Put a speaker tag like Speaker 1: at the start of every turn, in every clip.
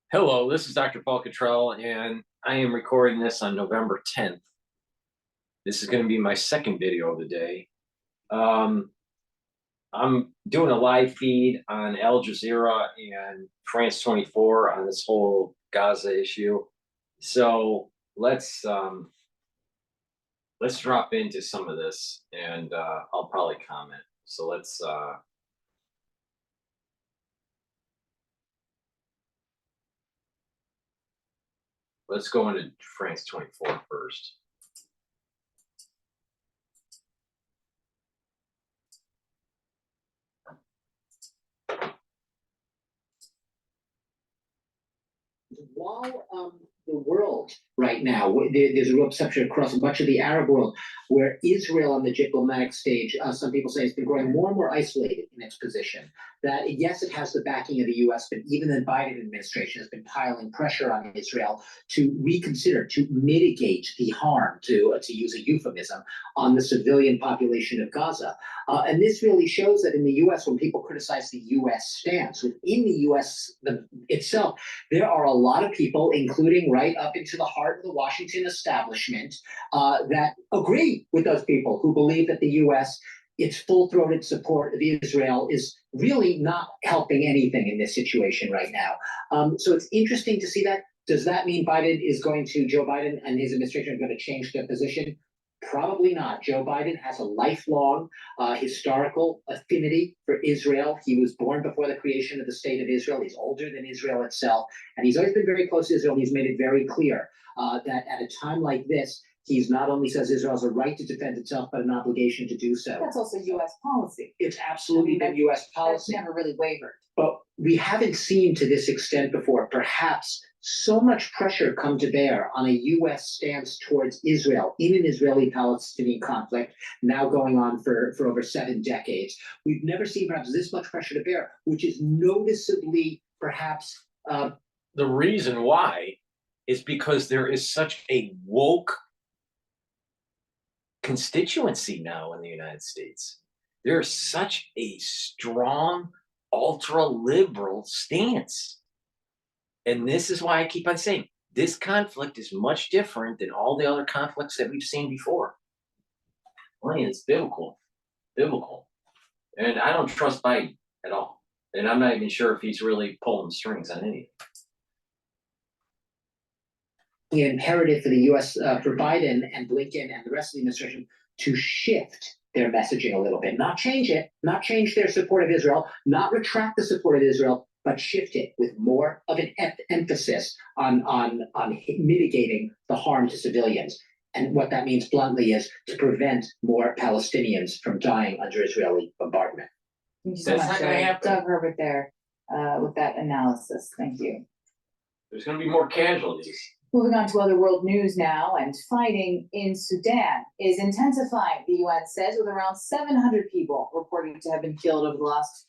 Speaker 1: Hello, this is Dr. Paul Cottrell, and I am recording this on November 10th. This is going to be my second video of the day. I'm doing a live feed on Al Jazeera and France 24 on this whole Gaza issue. So let's drop into some of this, and I'll probably comment. So let's go into France 24 first.
Speaker 2: While the world right now, there's a real perception across much of the Arab world where Israel on the diplomatic stage, some people say, it's been growing more and more isolated in its position. That yes, it has the backing of the U.S., but even the Biden administration has been piling pressure on Israel to reconsider, to mitigate the harm, to use a euphemism, on the civilian population of Gaza. And this really shows that in the U.S., when people criticize the U.S. stance, within the U.S. itself, there are a lot of people, including right up into the heart of the Washington establishment, that agree with those people who believe that the U.S., its full-throated support of Israel is really not helping anything in this situation right now. So it's interesting to see that. Does that mean Joe Biden and his administration are going to change their position? Probably not. Joe Biden has a lifelong historical affinity for Israel. He was born before the creation of the state of Israel. He's older than Israel itself. And he's always been very close to Israel. He's made it very clear that at a time like this, he's not only says Israel has a right to defend itself, but an obligation to do so.
Speaker 3: That's also U.S. policy.
Speaker 2: It's absolutely been U.S. policy.
Speaker 3: That's never really wavered.
Speaker 2: But we haven't seen to this extent before, perhaps, so much pressure come to bear on a U.S. stance towards Israel in an Israeli-Palestinian conflict now going on for over 7 decades. We've never seen perhaps this much pressure to bear, which is noticeably perhaps...
Speaker 1: The reason why is because there is such a woke constituency now in the United States. There's such a strong ultra-liberal stance. And this is why I keep on saying this conflict is much different than all the other conflicts that we've seen before. I mean, it's biblical. And I don't trust Biden at all. And I'm not even sure if he's really pulling strings on anything.
Speaker 2: The imperative for the U.S., for Biden and Blinken and the rest of the administration to shift their messaging a little bit, not change it, not change their support of Israel, not retract the support of Israel, but shift it with more of an emphasis on mitigating the harm to civilians. And what that means bluntly is to prevent more Palestinians from dying under Israeli bombardment.
Speaker 3: Thank you so much, Doug Herbert there with that analysis. Thank you.
Speaker 1: There's going to be more casualties.
Speaker 3: Moving on to other world news now, and fighting in Sudan is intensifying, the UN says, with around 700 people reported to have been killed over the last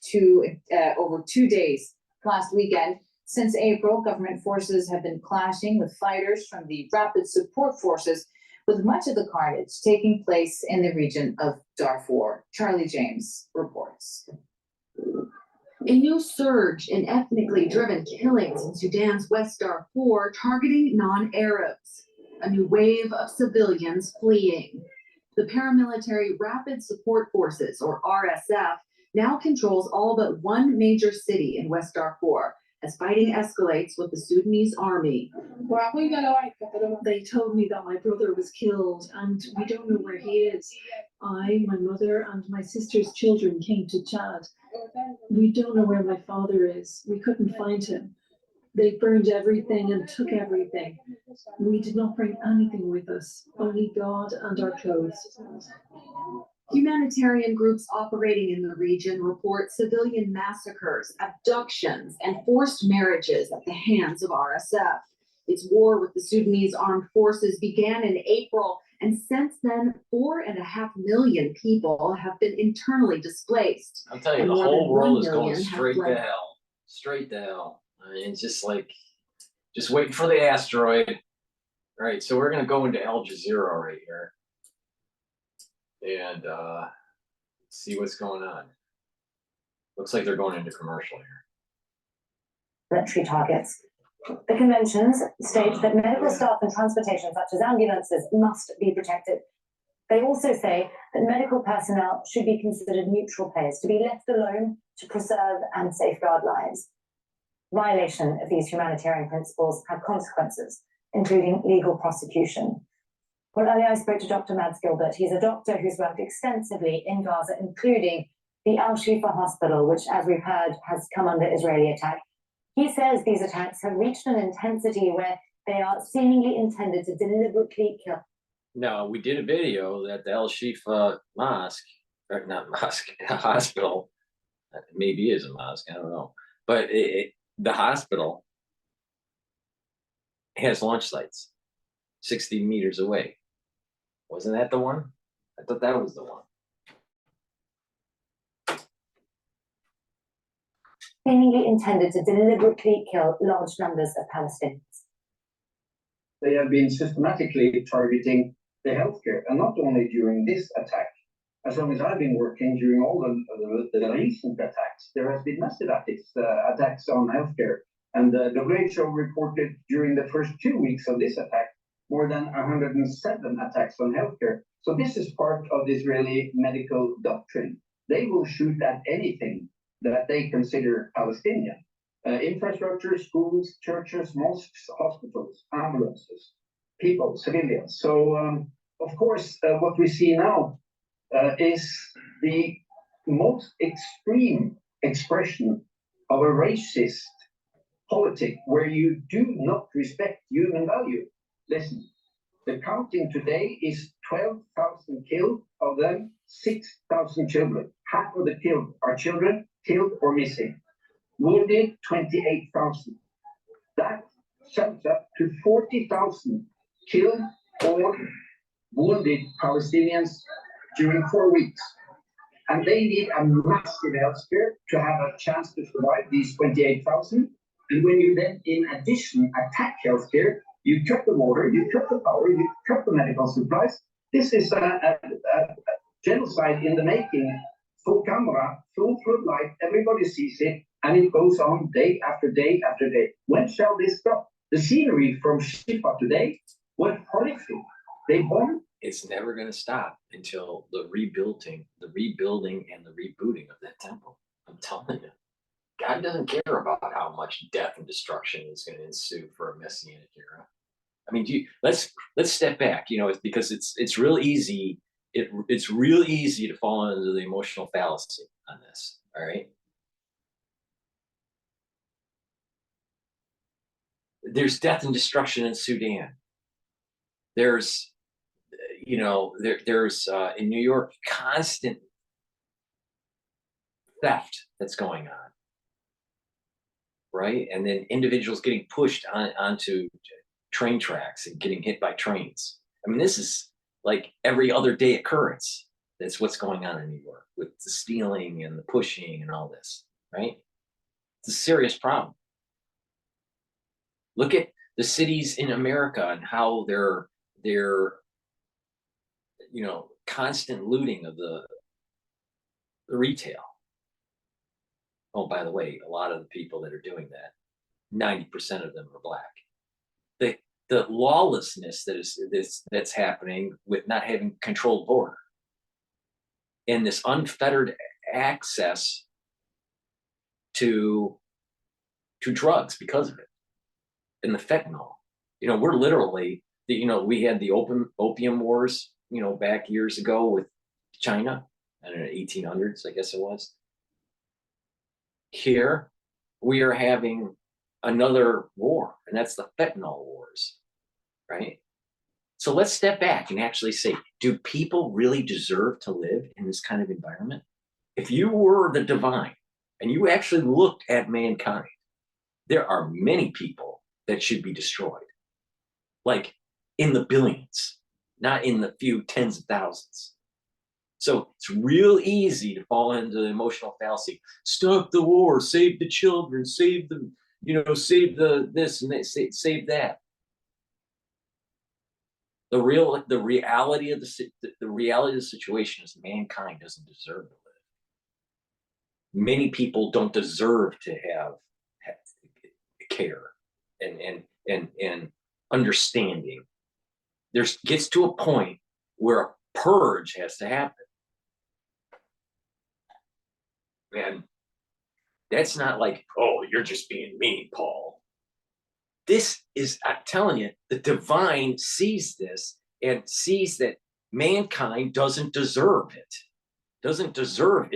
Speaker 3: over 2 days last weekend. Since April, government forces have been clashing with fighters from the Rapid Support Forces, with much of the carnage taking place in the region of Darfur. Charlie James reports.
Speaker 4: A new surge in ethnically driven killings in Sudan's West Darfur targeting non-Arabs. A new wave of civilians fleeing. The paramilitary Rapid Support Forces, or RSF, now controls all but one major city in West Darfur as fighting escalates with the Sudanese army. They told me that my brother was killed and we don't know where he is. I, my mother, and my sister's children came to Chad. We don't know where my father is. We couldn't find him. They burned everything and took everything. We did not bring anything with us, only God and our clothes. Humanitarian groups operating in the region report civilian massacres, abductions, and forced marriages at the hands of RSF. Its war with the Sudanese armed forces began in April, and since then, 4.5 million people have been internally displaced.
Speaker 1: I'll tell you, the whole world is going straight to hell. Straight to hell. I mean, it's just like, just waiting for the asteroid. All right, so we're going to go into Al Jazeera right here. And see what's going on. Looks like they're going into commercial here.
Speaker 3: Military targets
Speaker 5: The conventions state that medical staff and transportation, such as ambulances, must be protected. They also say that medical personnel should be considered neutral players, to be left alone to preserve and safeguard lives. Violation of these humanitarian principles have consequences, including legal prosecution. Well, earlier I spoke to Dr. Mads Gilbert. He's a doctor who's worked extensively in Gaza, including the Al-Shifa hospital, which, as we've heard, has come under Israeli attack. He says these attacks have reached an intensity where they are seemingly intended to deliberately kill.
Speaker 1: No, we did a video that the Al-Shifa mosque, or not mosque, hospital, maybe is a mosque, I don't know. But the hospital has launch sites 60 meters away. Wasn't that the one? I thought that was the one.
Speaker 5: Seemingly intended to deliberately kill large numbers of Palestinians.
Speaker 6: They have been systematically targeting the healthcare, and not only during this attack. As long as I've been working, during all the recent attacks, there has been massive attacks on healthcare. And the WHO reported during the first 2 weeks of this attack, more than 107 attacks on healthcare. So this is part of the Israeli medical doctrine. They will shoot at anything that they consider Palestinian. Infrastructure, schools, churches, mosques, hospitals, ambulances, people, civilians. So, of course, what we see now is the most extreme expression of a racist politic where you do not respect human value. Listen, the counting today is 12,000 killed, of them 6,000 children. Half of the killed are children, killed or missing. Wounded, 28,000. That sums up to 40,000 killed or wounded Palestinians during 4 weeks. And they need a massive healthcare to have a chance to survive these 28,000. And when you then, in addition, attack healthcare, you cut the water, you cut the power, you cut the medical supplies. This is a genocide in the making. Full camera, full floodlight, everybody sees it, and it goes on day after day after day. When shall this stop? The scenery from Shifa today was horrific. They bomb.
Speaker 1: It's never going to stop until the rebuilding and the rebooting of that temple. I'm telling you, God doesn't care about how much death and destruction is going to ensue for a messianic era. I mean, let's step back. You know, it's because it's real easy. It's real easy to fall into the emotional fallacy on this. All right. There's death and destruction in Sudan. There's, there's in New York, constant theft that's going on, right? And then individuals getting pushed onto train tracks and getting hit by trains. I mean, this is like every other day occurrence. That's what's going on in New York with the stealing and the pushing and all this, right? It's a serious problem. Look at the cities in America and how they're constant looting of the retail. Oh, by the way, a lot of the people that are doing that, 90% of them are Black. The lawlessness that's happening with not having controlled border and this unfettered access to drugs because of it, and the fentanyl. We're literally, we had the opium wars, back years ago with China, I don't know, 1800s, I guess it was. Here, we are having another war, and that's the fentanyl wars, right? So let's step back and actually say, do people really deserve to live in this kind of environment? If you were the divine and you actually looked at mankind, there are many people that should be destroyed, like in the billions, not in the few tens of thousands. So it's real easy to fall into the emotional fallacy. Stop the war, save the children, save the, save the this and that, save that. The reality of the situation is mankind doesn't deserve to live. Many people don't deserve to have care. and understanding. There's gets to a point where a purge has to happen. And that's not like, oh, you're just being mean, Paul. This is, I'm telling you, the divine sees this and sees that mankind doesn't deserve it, doesn't deserve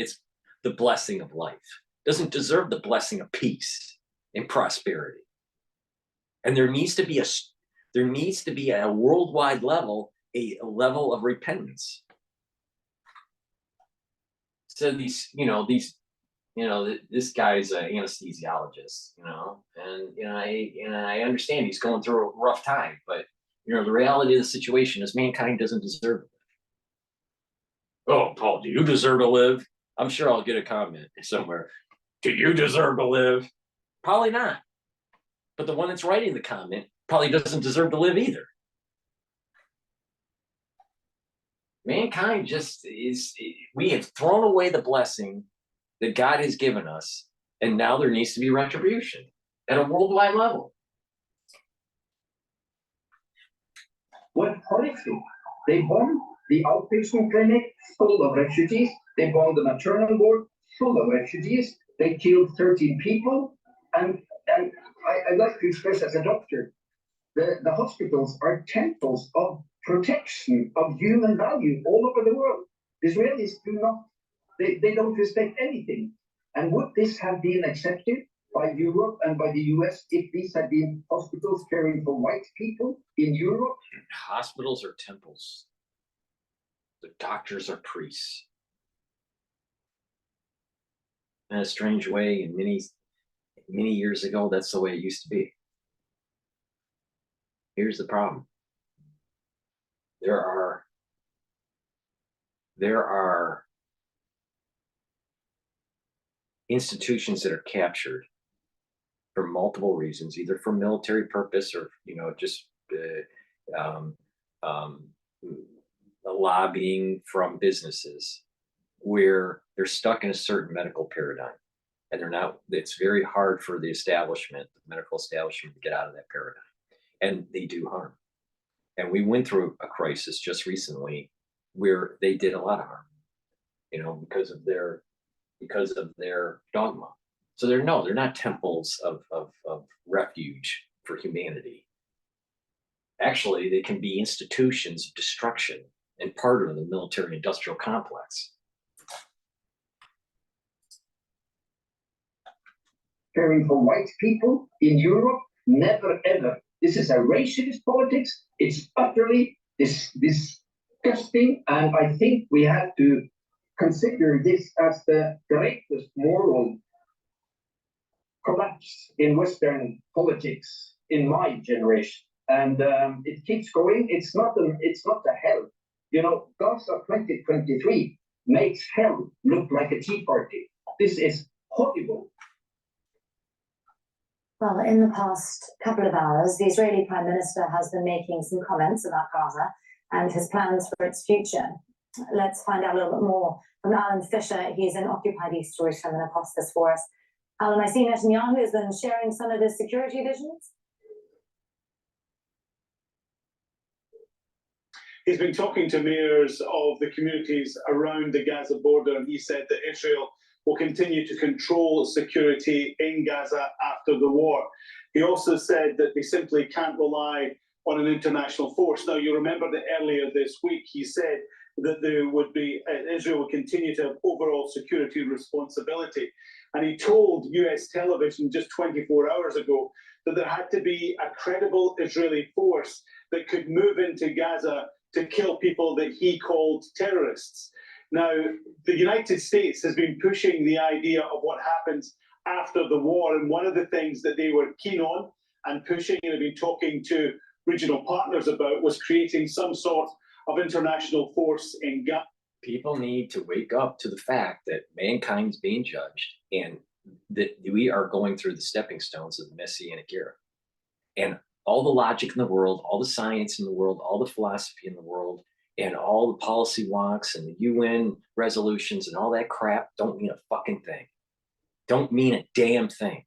Speaker 1: the blessing of life, doesn't deserve the blessing of peace and prosperity. And there needs to be at a worldwide level, a level of repentance. So this guy's an anesthesiologist, and I understand he's going through a rough time, but the reality of the situation is mankind doesn't deserve it. Oh, Paul, do you deserve to live? I'm sure I'll get a comment somewhere. Do you deserve to live? Probably not. But the one that's writing the comment probably doesn't deserve to live either. Mankind we have thrown away the blessing that God has given us, and now there needs to be retribution at a worldwide level.
Speaker 6: What policy? They bombed the outpatient clinic full of refugees. They bombed the maternal ward full of refugees. They killed 13 people. And I'd like to express as a doctor, the hospitals are temples of protection of human value all over the world. Israelis do not, they don't respect anything. And would this have been accepted by Europe and by the US if these had been hospitals caring for white people in Europe?
Speaker 1: Hospitals are temples. The doctors are priests. In a strange way, in many years ago, that's the way it used to be. Here's the problem. There are institutions that are captured for multiple reasons, either for military purpose or just lobbying from businesses, where they're stuck in a certain medical paradigm, and they're not. It's very hard for the medical establishment, to get out of that paradigm, and they do harm. And we went through a crisis just recently where they did a lot of harm, because of their dogma. So they're not temples of refuge for humanity. Actually, they can be institutions of destruction and part of the military industrial complex.
Speaker 6: Caring for white people in Europe, never ever. This is a racist politics. It's utterly disgusting, and I think we have to consider this as the greatest moral collapse in Western politics in my generation. And it keeps going. It's not a hell. Gaza 2023 makes hell look like a tea party. This is horrible.
Speaker 5: Well, in the past couple of hours, the Israeli Prime Minister has been making some comments about Gaza and his plans for its future. Let's find out a little bit more from Alan Fisher. He's in Occupied East Jerusalem and across this for us. Alan, I see Netanyahu has been sharing some of his security visions.
Speaker 7: He's been talking to mayors of the communities around the Gaza border, and he said that Israel will continue to control security in Gaza after the war. He also said that they simply can't rely on an international force. Now, you remember that earlier this week he said that Israel would continue to have overall security responsibility. And he told US television just 24 hours ago that there had to be a credible Israeli force that could move into Gaza to kill people that he called terrorists. Now, the United States has been pushing the idea of what happens after the war, and one of the things that they were keen on and pushing and have been talking to regional partners about was creating some sort of international force in Gaza.
Speaker 1: People need to wake up to the fact that mankind's being judged, and that we are going through the stepping stones of the Messianic era. And all the logic in the world, all the science in the world, all the philosophy in the world, and all the policy wonks and the UN resolutions and all that crap don't mean a fucking thing. Don't mean a damn thing.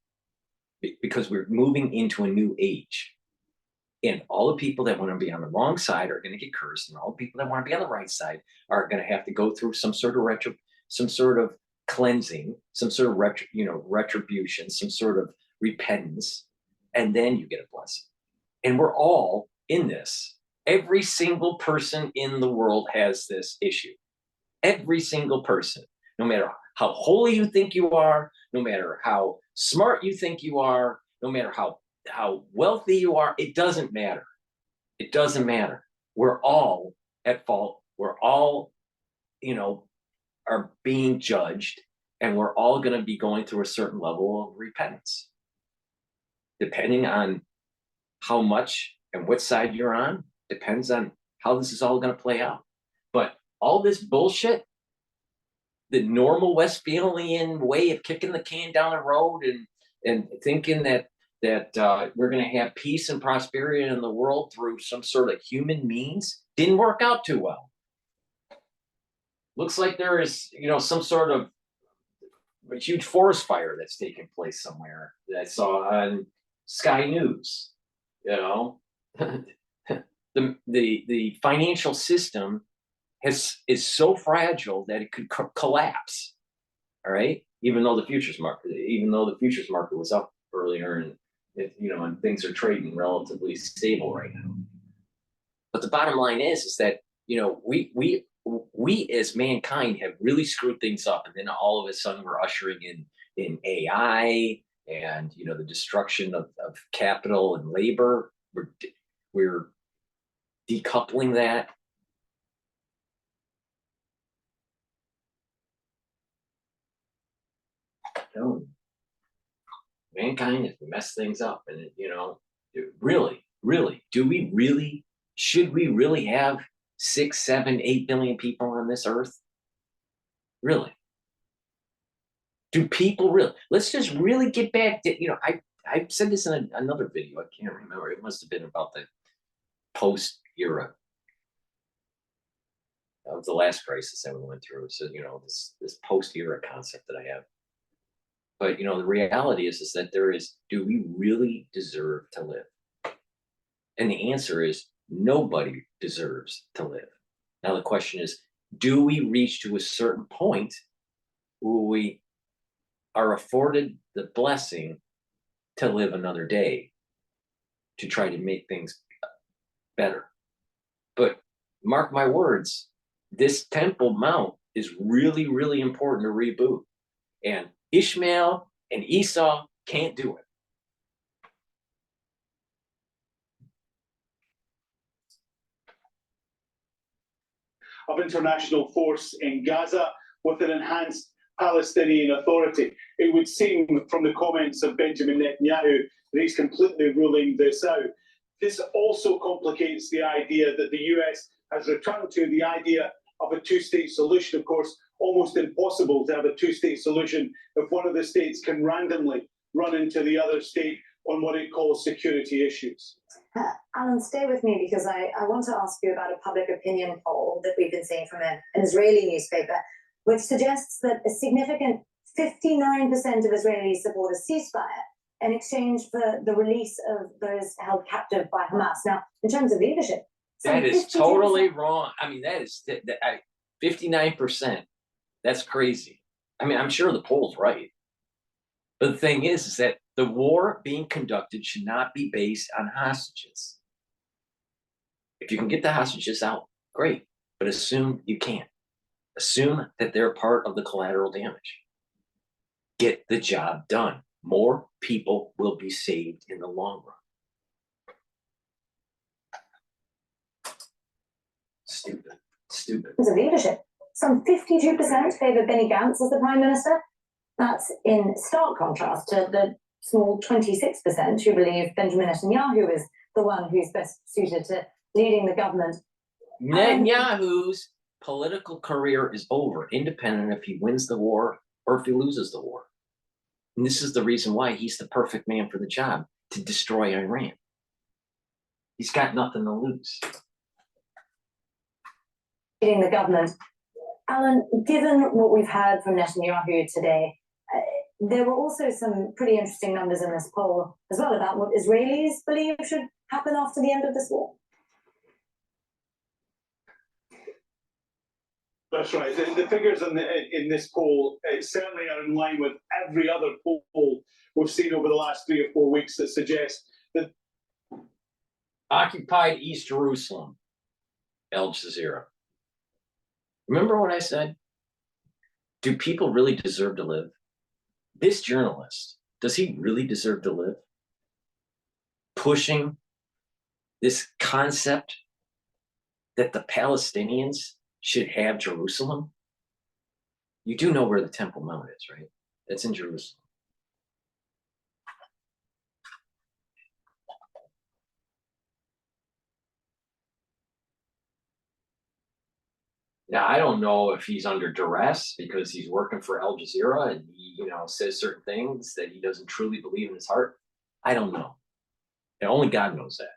Speaker 1: because we're moving into a new age. And all the people that want to be on the wrong side are going to get cursed, and all the people that want to be on the right side are going to have to go through some sort of cleansing, some sort of retribution, some sort of repentance, and then you get a blessing. And we're all in this. Every single person in the world has this issue. Every single person, no matter how holy you think you are, no matter how smart you think you are, no matter how wealthy you are, it doesn't matter. It doesn't matter. We're all at fault. We're all, are being judged, and we're all going to be going through a certain level of repentance. Depending on how much and what side you're on, depends on how this is all going to play out. But all this bullshit, the normal Westphalian way of kicking the can down the road and thinking that we're going to have peace and prosperity in the world through some sort of human means, didn't work out too well. Looks like there is, some sort of a huge forest fire that's taking place somewhere that I saw on Sky News. The financial system is so fragile that it could collapse. All right, even though the futures market was up earlier, and and things are trading relatively stable right now. But the bottom line is that we as mankind have really screwed things up, and then all of a sudden we're ushering in AI and the destruction of capital and labor. We're decoupling that. Mankind has messed things up, and should we really have 6, 7, 8 billion people on this earth? Really? Do people really? Let's just really get back to, I said this in another video. I can't remember. It must have been about the post-era of the last crisis that we went through. So, this post-era concept that I have. But, the reality is that do we really deserve to live? And the answer is nobody deserves to live. Now, the question is, do we reach to a certain point where we are afforded the blessing to live another day to try to make things better? But mark my words, this Temple Mount is really, really important to reboot. And Ishmael and Esau can't do it.
Speaker 7: Of international force in Gaza with an enhanced Palestinian Authority. It would seem from the comments of Benjamin Netanyahu that he's completely ruling this out. This also complicates the idea that the US has returned to the idea of a two-state solution. Of course, almost impossible to have a two-state solution if one of the states can randomly run into the other state on what it calls security issues.
Speaker 5: Alan, stay with me, because I want to ask you about a public opinion poll that we've been seeing from an Israeli newspaper, which suggests that a significant 59% of Israelis support a ceasefire in exchange for the release of those held captive by Hamas. Now, in terms of leadership,
Speaker 1: that is totally wrong. I mean, that is 59%. That's crazy. I mean, I'm sure the poll's right. But the thing is that the war being conducted should not be based on hostages. If you can get the hostages out, great. But assume you can't. Assume that they're part of the collateral damage. Get the job done. More people will be saved in the long run. Stupid.
Speaker 5: As a leadership, some 52% favor Benny Gantz as the Prime Minister. That's in stark contrast to the small 26% who believe Benjamin Netanyahu is the one who's best suited to leading the government.
Speaker 1: Netanyahu's political career is over, independent if he wins the war or if he loses the war. And this is the reason why he's the perfect man for the job, to destroy Iran. He's got nothing to lose.
Speaker 5: Leading the government. Alan, given what we've heard from Netanyahu today, There were also some pretty interesting numbers in this poll as well about what Israelis believe should happen after the end of this war.
Speaker 7: That's right. The figures in this poll certainly are in line with every other poll we've seen over the last 3 or 4 weeks that suggest that
Speaker 1: Occupied East Jerusalem, Al Jazeera. Remember what I said? Do people really deserve to live? This journalist, does he really deserve to live? Pushing this concept that the Palestinians should have Jerusalem? You do know where the Temple Mount is, right? That's in Jerusalem. Now, I don't know if he's under duress because he's working for Al Jazeera and he, says certain things that he doesn't truly believe in his heart. I don't know. And only God knows that.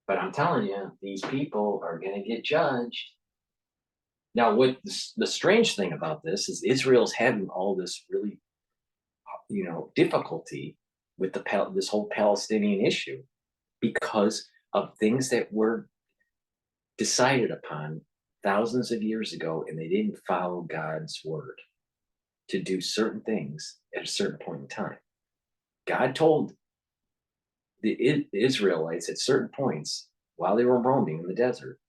Speaker 1: But I'm telling you, these people are going to get judged. Now, what the strange thing about this is Israel's having all this really, difficulty with this whole Palestinian issue because of things that were decided upon thousands of years ago, and they didn't follow God's word to do certain things at a certain point in time. God told the Israelites at certain points while they were roaming in the desert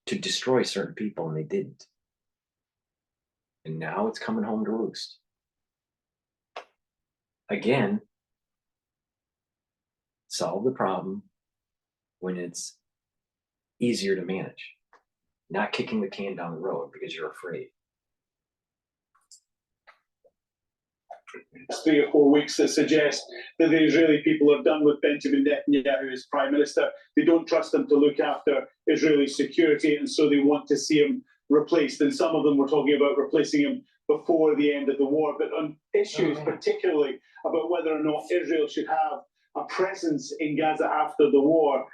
Speaker 1: to destroy certain people, and they didn't. And now it's coming home to roost. Again, solve the problem when it's easier to manage, not kicking the can down the road because you're afraid.
Speaker 7: 3 or 4 weeks that suggest that the Israeli people are done with Benjamin Netanyahu as prime minister. They don't trust him to look after Israeli security, and so they want to see him replaced. And some of them were talking about replacing him before the end of the war. But on issues particularly about whether or not Israel should have a presence in Gaza after the war,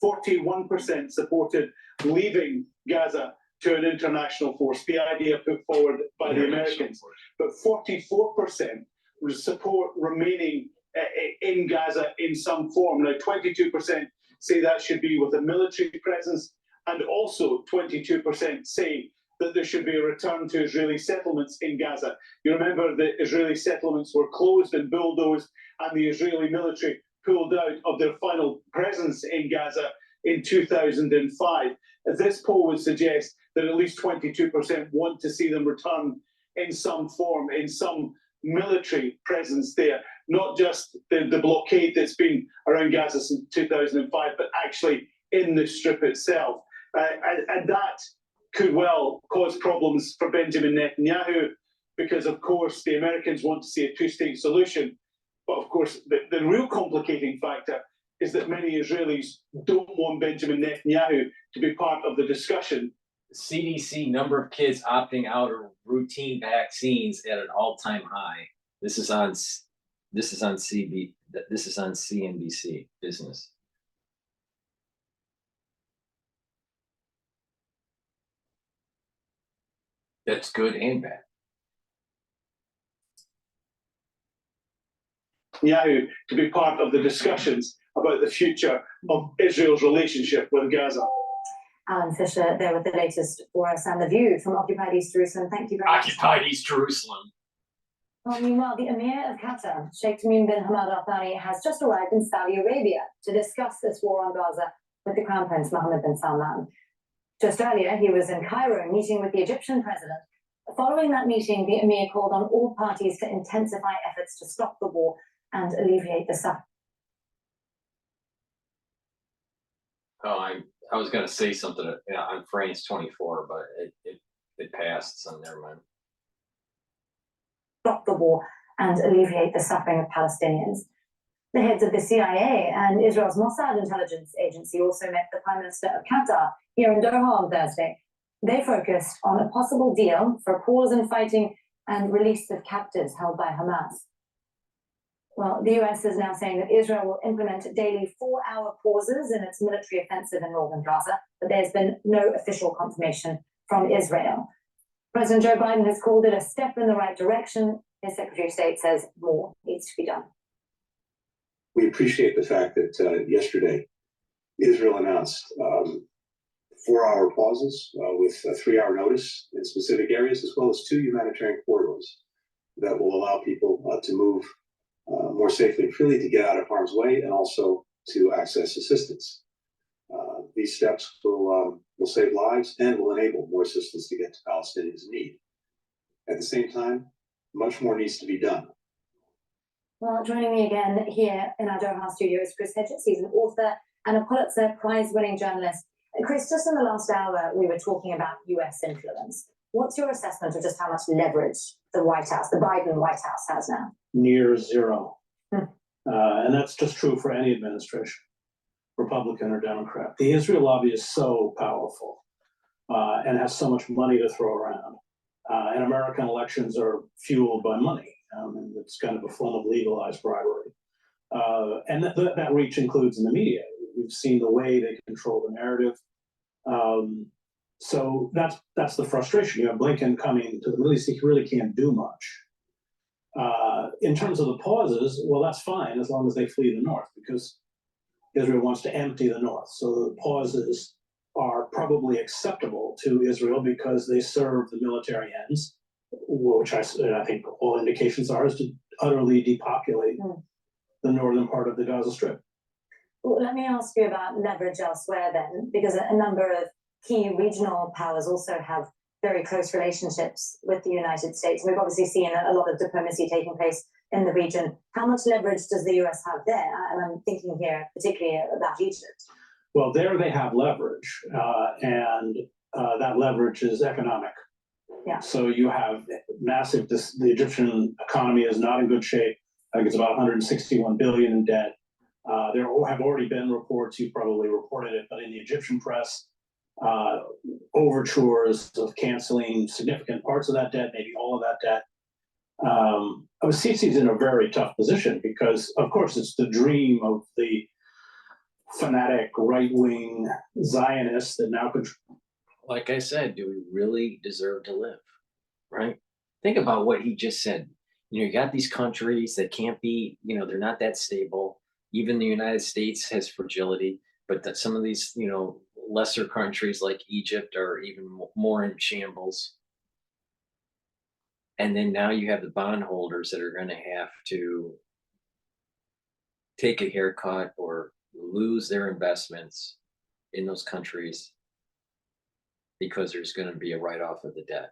Speaker 7: 41% supported leaving Gaza to an international force, the idea put forward by the Americans. But 44% support remaining in Gaza in some form. Now, 22% say that should be with a military presence, and also 22% say that there should be a return to Israeli settlements in Gaza. You remember the Israeli settlements were closed and bulldozed, and the Israeli military pulled out of their final presence in Gaza in 2005. This poll would suggest that at least 22% want to see them return in some form, in some military presence there, not just the blockade that's been around Gaza since 2005, but actually in the Strip itself. And that could well cause problems for Benjamin Netanyahu, because, of course, the Americans want to see a two-state solution. But, of course, the real complicating factor is that many Israelis don't want Benjamin Netanyahu to be part of the discussion.
Speaker 1: CDC number of kids opting out of routine vaccines at an all-time high. This is on CNBC Business. That's good and bad.
Speaker 7: Netanyahu to be part of the discussions about the future of Israel's relationship with Gaza.
Speaker 5: Alan Fisher there with the latest for us and the view from occupied East Jerusalem. Thank you very much.
Speaker 1: Occupied East Jerusalem.
Speaker 5: Well, meanwhile, the Emir of Qatar, Sheikh Tamim bin Hamad Al Thani, has just arrived in Saudi Arabia to discuss this war on Gaza with the Crown Prince Mohammed bin Salman. Just earlier, he was in Cairo meeting with the Egyptian president. Following that meeting, the Emir called on all parties to intensify efforts to stop the war and alleviate the suffering.
Speaker 1: Oh, I was going to say something on France 24, but it passed, so never mind.
Speaker 5: Stop the war and alleviate the suffering of Palestinians. The heads of the CIA and Israel's Mossad intelligence agency also met the Prime Minister of Qatar here in Doha on Thursday. They focused on a possible deal for a pause in fighting and release of captives held by Hamas. Well, the US is now saying that Israel will implement daily 4-hour pauses in its military offensive in northern Gaza, but there's been no official confirmation from Israel. President Joe Biden has called it a step in the right direction. His Secretary of State says more needs to be done.
Speaker 8: We appreciate the fact that yesterday Israel announced 4-hour pauses with a 3-hour notice in specific areas, as well as 2 humanitarian corridors that will allow people to move more safely and freely, to get out of harm's way, and also to access assistance. These steps will save lives and will enable more assistance to get to Palestinians in need. At the same time, much more needs to be done.
Speaker 5: Well, joining me again here in our Doha studio is Chris Hedges. He's an author and a Pulitzer Prize-winning journalist. Chris, just in the last hour, we were talking about US influence. What's your assessment of just how much leverage the White House, the Biden White House, has now?
Speaker 9: Near zero. And that's just true for any administration, Republican or Democrat. The Israel lobby is so powerful and has so much money to throw around. And American elections are fueled by money. It's kind of a form of legalized bribery. And that reach includes in the media. We've seen the way they control the narrative. So that's the frustration. You have Blinken coming to the Middle East. He really can't do much. In terms of the pauses, well, that's fine as long as they flee the north, because Israel wants to empty the north. So the pauses are probably acceptable to Israel because they serve the military ends, which I think all indications are, is to utterly depopulate the northern part of the Gaza Strip.
Speaker 5: Well, let me ask you about leverage elsewhere then, because a number of key regional powers also have very close relationships with the United States. We've obviously seen a lot of diplomacy taking place in the region. How much leverage does the US have there? And I'm thinking here particularly about Egypt.
Speaker 9: Well, there they have leverage, and that leverage is economic.
Speaker 5: Yeah.
Speaker 9: So you have massive, the Egyptian economy is not in good shape. I think it's about 161 billion in debt. There have already been reports, you probably reported it, but in the Egyptian press, overtures of canceling significant parts of that debt, maybe all of that debt. Sisi's in a very tough position because, of course, it's the dream of the fanatic right-wing Zionists that now control.
Speaker 1: Like I said, do we really deserve to live? Right? Think about what he just said. You got these countries that can't be, they're not that stable. Even the United States has fragility, but that some of these, lesser countries like Egypt are even more in shambles. And then now you have the bondholders that are going to have to take a haircut or lose their investments in those countries because there's going to be a write-off of the debt.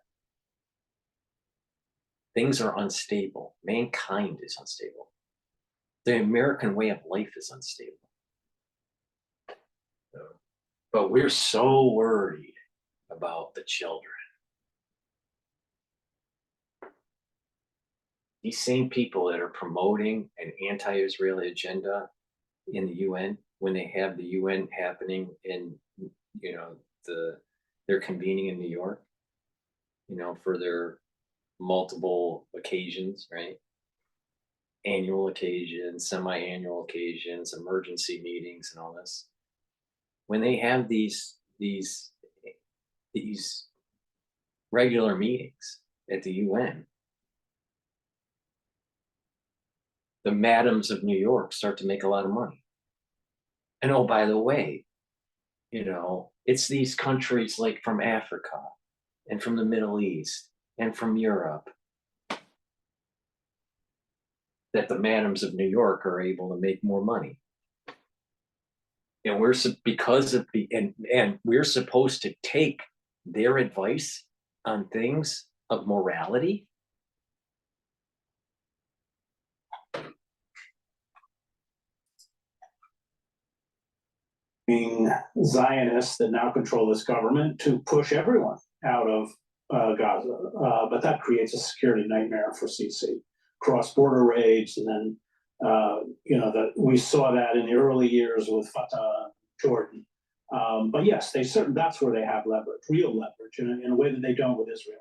Speaker 1: Things are unstable. Mankind is unstable. The American way of life is unstable. But we're so worried about the children. These same people that are promoting an anti-Israeli agenda in the UN, when they have the UN happening in, they're convening in New York, for their multiple occasions, right? Annual occasions, semi-annual occasions, emergency meetings, and all this. When they have these regular meetings at the UN, the madams of New York start to make a lot of money. And oh, by the way, it's these countries like from Africa and from the Middle East and from Europe that the madams of New York are able to make more money. And we're supposed to take their advice on things of morality.
Speaker 9: Being Zionists that now control this government to push everyone out of Gaza, but that creates a security nightmare for Sisi. Cross-border raids, and then that we saw that in the early years with Fatah, Jordan. But yes, that's where they have leverage, real leverage, in a way that they don't with Israel.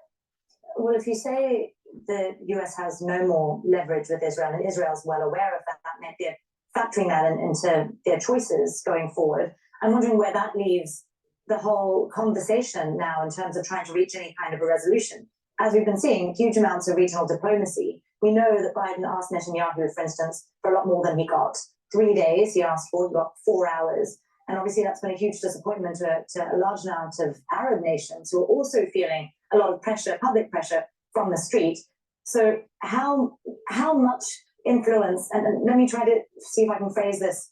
Speaker 5: Well, if you say the US has no more leverage with Israel, and Israel's well aware of that, they're factoring that into their choices going forward, I'm wondering where that leaves the whole conversation now in terms of trying to reach any kind of a resolution. As we've been seeing, huge amounts of regional diplomacy. We know that Biden asked Netanyahu, for instance, for a lot more than he got. 3 days he asked for, he got 4 hours. And obviously that's been a huge disappointment to a large amount of Arab nations who are also feeling a lot of pressure, public pressure from the street. So how much influence, and let me try to see if I can phrase this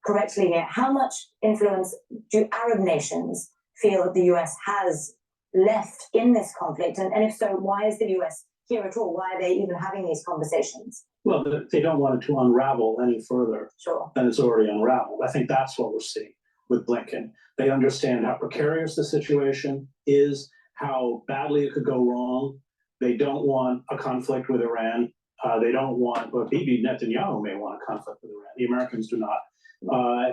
Speaker 5: correctly here, how much influence do Arab nations feel that the US has left in this conflict? And if so, why is the US here at all? Why are they even having these conversations?
Speaker 9: Well, they don't want it to unravel any further than it's already unraveled. I think that's what we're seeing with Blinken. They understand how precarious the situation is, how badly it could go wrong. They don't want a conflict with Iran. They don't want, but Bibi Netanyahu may want a conflict with Iran. The Americans do not.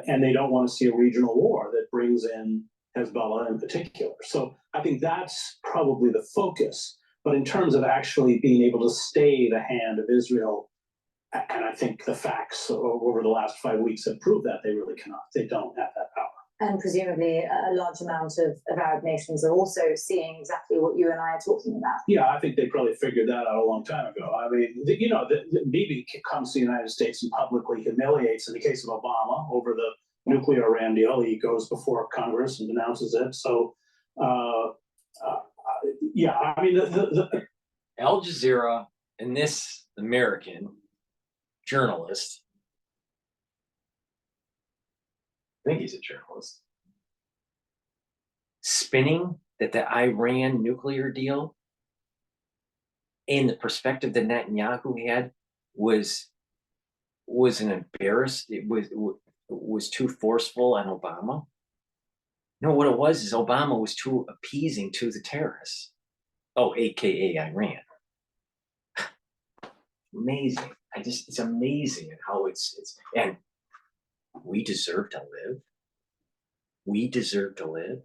Speaker 9: And they don't want to see a regional war that brings in Hezbollah in particular. So I think that's probably the focus. But in terms of actually being able to stay the hand of Israel, and I think the facts over the last 5 weeks have proved that they really cannot. They don't have that power.
Speaker 5: And presumably a large amount of Arab nations are also seeing exactly what you and I are talking about.
Speaker 9: Yeah, I think they probably figured that out a long time ago. I mean, Bibi comes to the United States and publicly humiliates, in the case of Obama, over the nuclear Iran deal. He goes before Congress and denounces it. So, yeah, I mean,
Speaker 1: Al Jazeera and this American journalist, I think he's a journalist, spinning that the Iran nuclear deal and the perspective that Netanyahu had was an embarrassment. It was too forceful on Obama. No, what it was is Obama was too appeasing to the terrorists. Oh, AKA Iran. Amazing. It's amazing how it's, and we deserve to live. We deserve to live.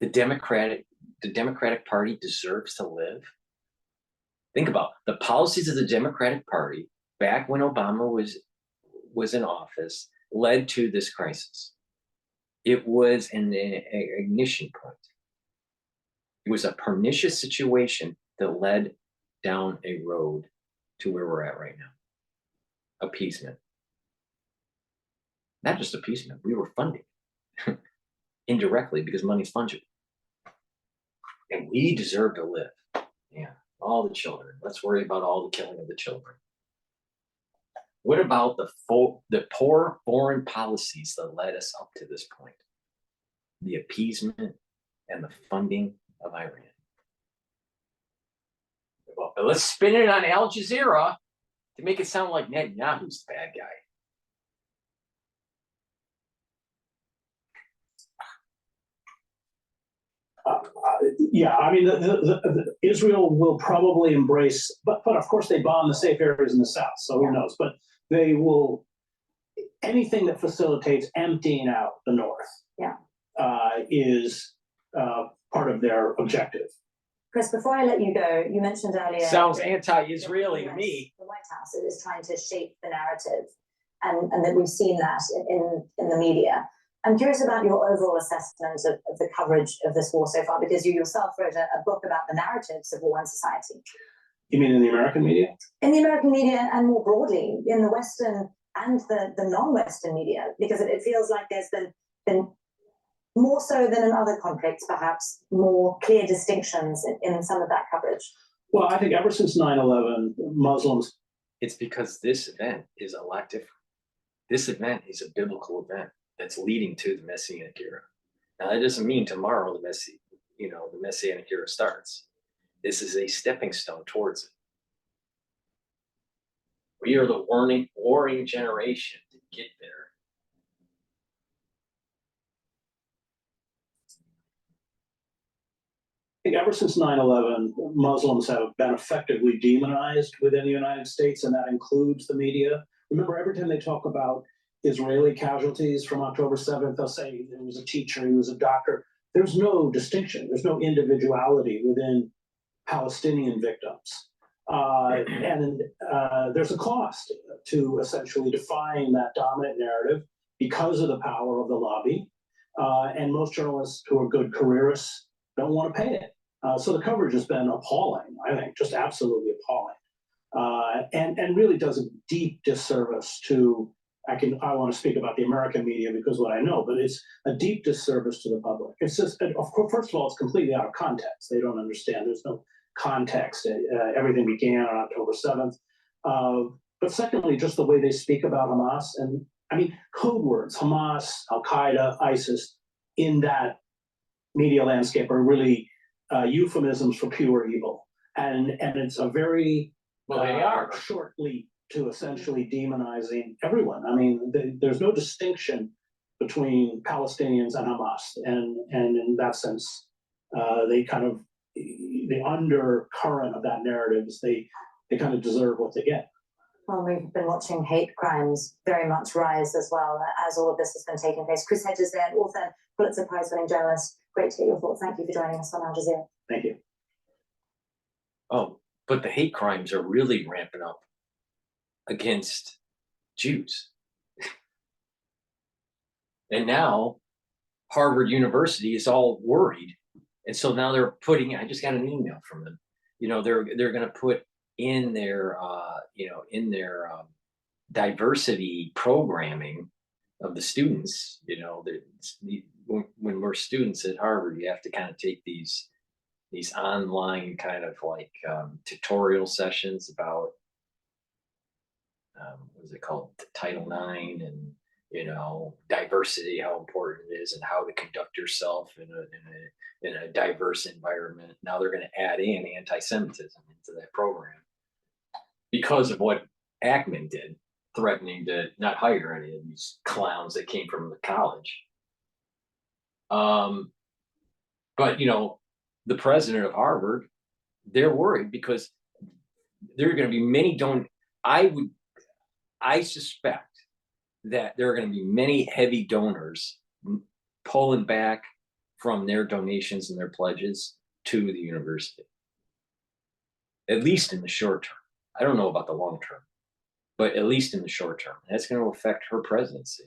Speaker 1: The Democratic Party deserves to live. Think about the policies of the Democratic Party back when Obama was in office led to this crisis. It was an ignition point. It was a pernicious situation that led down a road to where we're at right now. Appeasement. Not just appeasement, we were funding indirectly because money's fungible. And we deserve to live. Yeah, all the children. Let's worry about all the killing of the children. What about the poor foreign policies that led us up to this point? The appeasement and the funding of Iran. Well, let's spin it on Al Jazeera to make it sound like Netanyahu's the bad guy.
Speaker 9: Yeah, I mean, Israel will probably embrace, but of course they bomb the safe areas in the south, so who knows? But they will, anything that facilitates emptying out the north is part of their objective.
Speaker 5: Chris, before I let you go, you mentioned earlier.
Speaker 1: Sounds anti-Israeli to me.
Speaker 5: The White House is trying to shape the narrative, and that we've seen that in the media. I'm curious about your overall assessment of the coverage of this war so far, because you yourself wrote a book about the narratives of war in society.
Speaker 9: You mean in the American media?
Speaker 5: In the American media and more broadly in the Western and the non-Western media, because it feels like there's been more so than in other conflicts, perhaps more clear distinctions in some of that coverage.
Speaker 9: Well, I think ever since 9/11, Muslims.
Speaker 1: It's because this event is a lot different. This event is a biblical event that's leading to the Messianic era. Now, that doesn't mean tomorrow the Messianic era starts. This is a stepping stone towards it. We are the warring generation to get there.
Speaker 9: I think ever since 9/11, Muslims have been effectively demonized within the United States, and that includes the media. Remember, every time they talk about Israeli casualties from October 7th, they'll say there was a teacher, he was a doctor. There's no distinction. There's no individuality within Palestinian victims. And there's a cost to essentially defying that dominant narrative because of the power of the lobby. and most journalists who are good careerists don't want to pay it. So the coverage has been appalling, I think, just absolutely appalling, and really does a deep disservice to, I want to speak about the American media because what I know, but it's a deep disservice to the public. It's just, of course, first of all, it's completely out of context. They don't understand. There's no context. Everything began on October 7th. But secondly, just the way they speak about Hamas, and I mean, code words, Hamas, Al-Qaeda, ISIS, in that media landscape are really euphemisms for pure evil. And it's a very
Speaker 1: Well, they are.
Speaker 9: short leap to essentially demonizing everyone. I mean, there's no distinction between Palestinians and Hamas. And in that sense, they kind of, the undercurrent of that narrative is they kind of deserve what they get.
Speaker 5: Well, we've been watching hate crimes very much rise as well as all of this has been taking place. Chris Hedges there, an author, Pulitzer Prize-winning journalist. Great to get your thoughts. Thank you for joining us on Al Jazeera.
Speaker 9: Thank you.
Speaker 1: Oh, but the hate crimes are really ramping up against Jews. And now Harvard University is all worried. And so now they're putting, I just got an email from them, you know, they're going to put in their, diversity programming of the students, you know, when we're students at Harvard, you have to kind of take these online kind of like tutorial sessions about what is it called, Title IX, and you know, diversity, how important it is, and how to conduct yourself in a diverse environment. Now they're going to add in anti-Semitism into that program because of what Ackman did, threatening to not hire any of these clowns that came from the college. But you know, the president of Harvard, they're worried because there are going to be many I suspect that there are going to be many heavy donors pulling back from their donations and their pledges to the university, at least in the short term. I don't know about the long term, but at least in the short term. That's going to affect her presidency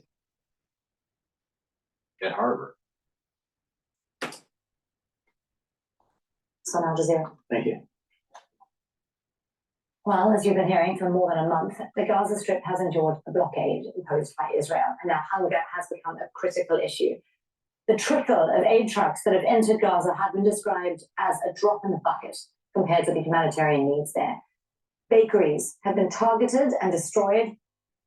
Speaker 1: at Harvard.
Speaker 5: So Al Jazeera.
Speaker 9: Thank you.
Speaker 5: Well, as you've been hearing for more than a month, the Gaza Strip has endured a blockade imposed by Israel, and now hunger has become a critical issue. The trickle of aid trucks that have entered Gaza have been described as a drop in the bucket compared to the humanitarian needs there. Bakeries have been targeted and destroyed.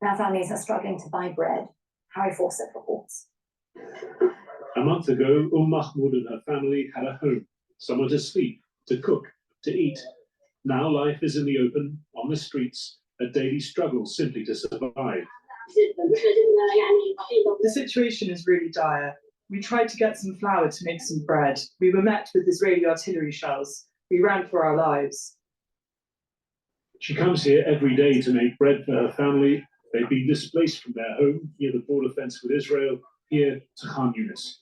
Speaker 5: Now families are struggling to buy bread. Harry Fawcett reports.
Speaker 10: A month ago, Mahmoud and her family had a home, somewhere to sleep, to cook, to eat. Now life is in the open, on the streets, a daily struggle simply to survive.
Speaker 11: The situation is really dire. We tried to get some flour to make some bread. We were met with Israeli artillery shells. We ran for our lives.
Speaker 10: She comes here every day to make bread for her family. They've been displaced from their home near the border fence with Israel, here to Khan Yunis.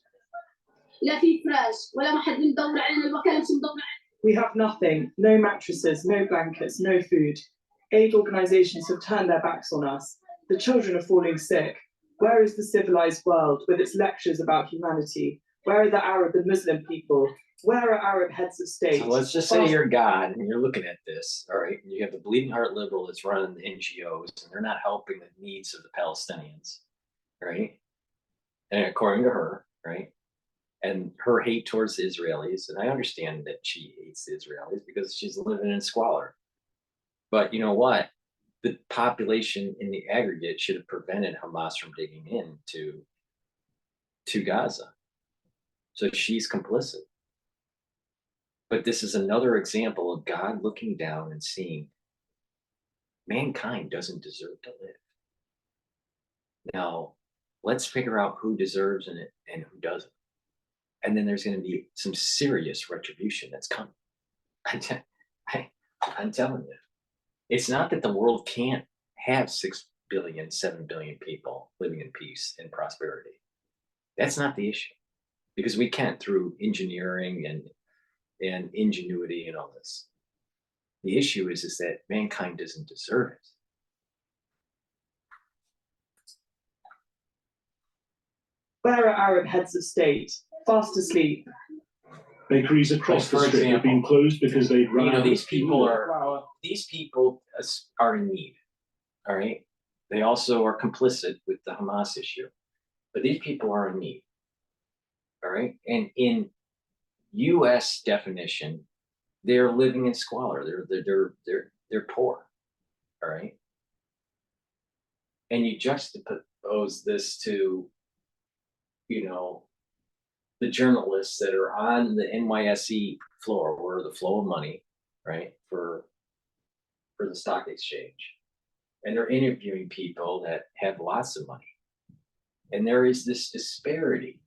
Speaker 11: We have nothing, no mattresses, no blankets, no food. Aid organizations have turned their backs on us. The children are falling sick. Where is the civilized world with its lectures about humanity? Where are the Arab and Muslim people? Where are Arab heads of state?
Speaker 1: So let's just say you're God and you're looking at this, all right? You have the bleeding heart liberal that's running the NGOs, and they're not helping the needs of the Palestinians, right? And according to her, right? And her hate towards the Israelis, and I understand that she hates the Israelis because she's living in squalor. But you know what? The population in the aggregate should have prevented Hamas from digging into Gaza. So she's complicit. But this is another example of God looking down and seeing mankind doesn't deserve to live. Now, let's figure out who deserves it and who doesn't. And then there's going to be some serious retribution that's coming. I'm telling you. It's not that the world can't have 6 billion, 7 billion people living in peace and prosperity. That's not the issue. Because we can through engineering and ingenuity and all this. The issue is that mankind doesn't deserve it.
Speaker 11: Where are Arab heads of state? Fast asleep.
Speaker 10: Bakeries across
Speaker 1: Like,
Speaker 10: the
Speaker 1: for
Speaker 10: strip have been
Speaker 1: example,
Speaker 10: closed because they'd run
Speaker 1: you know,
Speaker 10: out
Speaker 1: these
Speaker 10: of fuel
Speaker 1: people
Speaker 10: or flour.
Speaker 1: these people are in need. All right. They also are complicit with the Hamas issue, but these people are in need. All right. And in U.S. definition, they're living in squalor. They're poor. All right. And you juxtapose this to, you know, the journalists that are on the NYSE floor, or the flow of money, right, for the stock exchange, and they're interviewing people that have lots of money, and there is this disparity.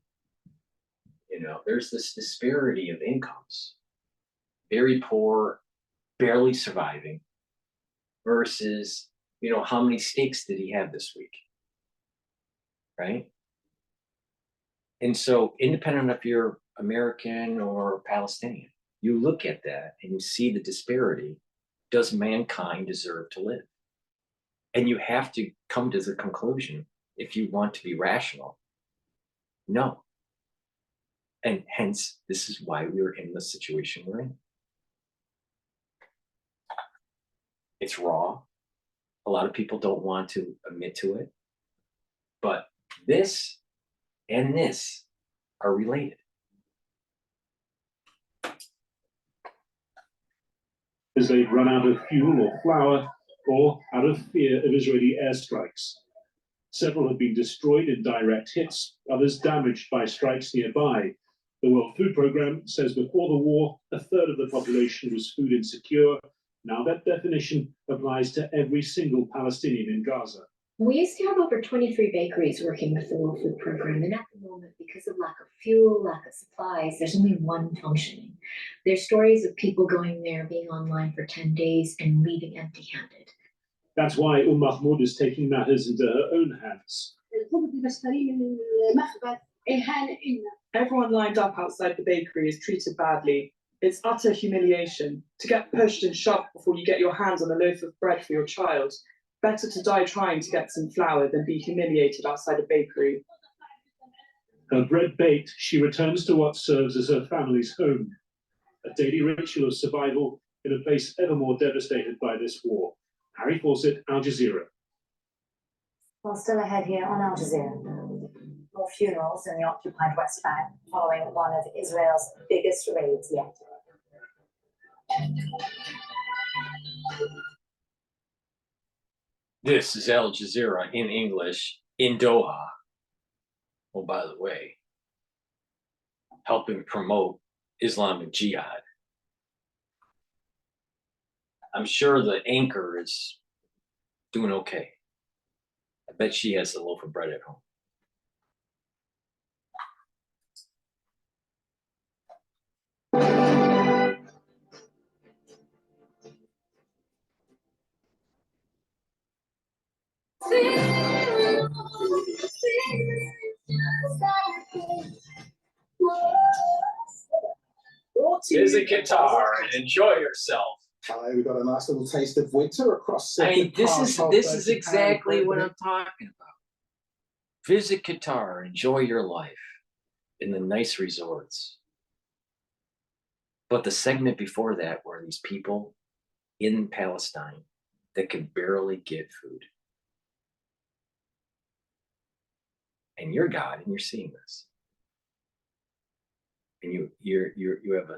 Speaker 1: You know, there's this disparity of incomes, very poor, barely surviving, versus, you know, how many steaks did he have this week, right? And so, independent if you're American or Palestinian, you look at that and you see the disparity. Does mankind deserve to live? And you have to come to the conclusion, if you want to be rational, no. And hence, this is why we're in the situation we're in. It's raw. A lot of people don't want to admit to it. But this and this are related.
Speaker 10: As they'd run out of fuel or flour, or out of fear of Israeli airstrikes. Several have been destroyed in direct hits, others damaged by strikes nearby. The World Food Programme says before the war, a third of the population was food insecure. Now that definition applies to every single Palestinian in Gaza.
Speaker 12: We used to have over 23 bakeries working with the World Food Programme, and at the moment, because of lack of fuel, lack of supplies, there's only one functioning. There's stories of people going there, being online for 10 days and leaving empty-handed.
Speaker 10: That's why Mahmoud is taking matters into her own hands.
Speaker 11: Everyone lined up outside the bakery is treated badly. It's utter humiliation. To get pushed and shoved before you get your hands on a loaf of bread for your child. Better to die trying to get some flour than be humiliated outside a bakery.
Speaker 10: Her bread baked, she returns to what serves as her family's home. A daily ritual of survival in a place ever more devastated by this war. Harry Fawcett, Al Jazeera.
Speaker 5: Well, still ahead here on Al Jazeera. More funerals in the occupied West Bank following one of Israel's biggest raids yet.
Speaker 1: This is Al Jazeera in English in Doha. Oh, by the way, helping promote Islamic Jihad. I'm sure the anchor is doing okay. I bet she has a loaf of bread at home. Visit GETTR and enjoy yourself.
Speaker 13: Hello, we've got a nice little taste of winter across.
Speaker 1: I mean, this is exactly what I'm talking about. Visit GETTR, enjoy your life in the nice resorts. But the segment before that were these people in Palestine that can barely get food. And you're God, and you're seeing this. And you have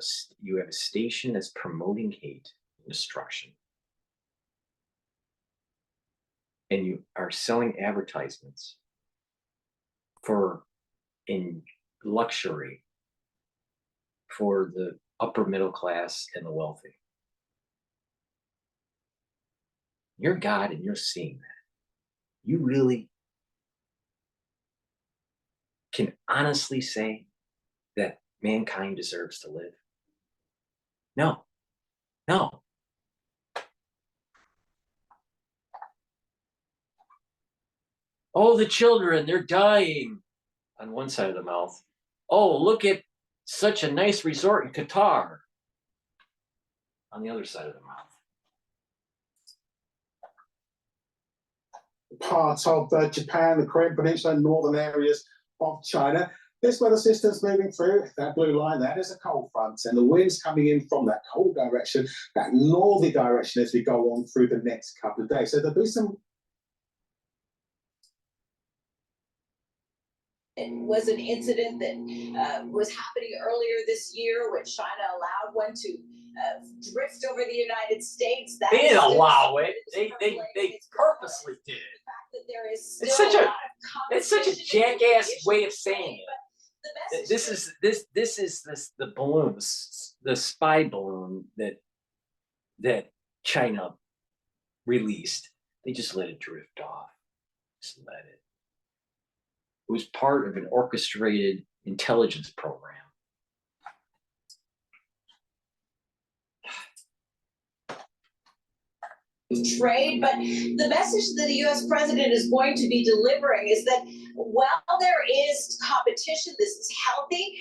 Speaker 1: a station that's promoting hate and destruction. And you are selling advertisements in luxury for the upper middle class and the wealthy. You're God and you're seeing that. You really can honestly say that mankind deserves to live? No. No. Oh, the children, they're dying on one side of the mouth. Oh, look at such a nice resort in Qatar on the other side of the mouth.
Speaker 13: Part of Japan, the Korean Peninsula, northern areas of China. This weather system's moving through, that blue line, that is a cold front, and the wind's coming in from that cold direction, that northerly direction as we go on through the next couple of days. So there'll be some.
Speaker 14: It was an incident that was happening earlier this year when China allowed one to drift over the United States.
Speaker 1: They didn't allow it. They purposely did it.
Speaker 14: The fact that there is
Speaker 1: It's
Speaker 14: still
Speaker 1: such
Speaker 14: a
Speaker 1: a
Speaker 14: lot of
Speaker 1: it's such a
Speaker 14: competition in the
Speaker 1: jackass
Speaker 14: issue
Speaker 1: way of
Speaker 14: of
Speaker 1: saying it.
Speaker 14: but the message
Speaker 1: This is the balloon, the spy balloon that China released. They just let it drift off. Just let it. It was part of an orchestrated intelligence program.
Speaker 14: trade, but the message that the US president is going to be delivering is that while there is competition, this is healthy,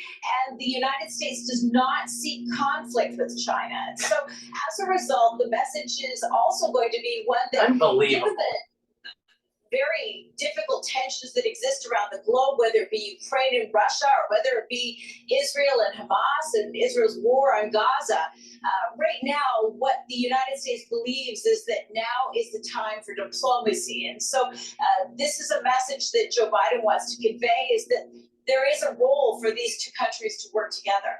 Speaker 14: and the United States does not seek conflict with China. And so as a result, the message is also going to be one that,
Speaker 1: Unbelievable.
Speaker 14: given the very difficult tensions that exist around the globe, whether it be Ukraine and Russia, or whether it be Israel and Hamas and Israel's war on Gaza, right now, what the United States believes is that now is the time for diplomacy. And so this is a message that Joe Biden wants to convey, is that there is a role for these two countries to work together.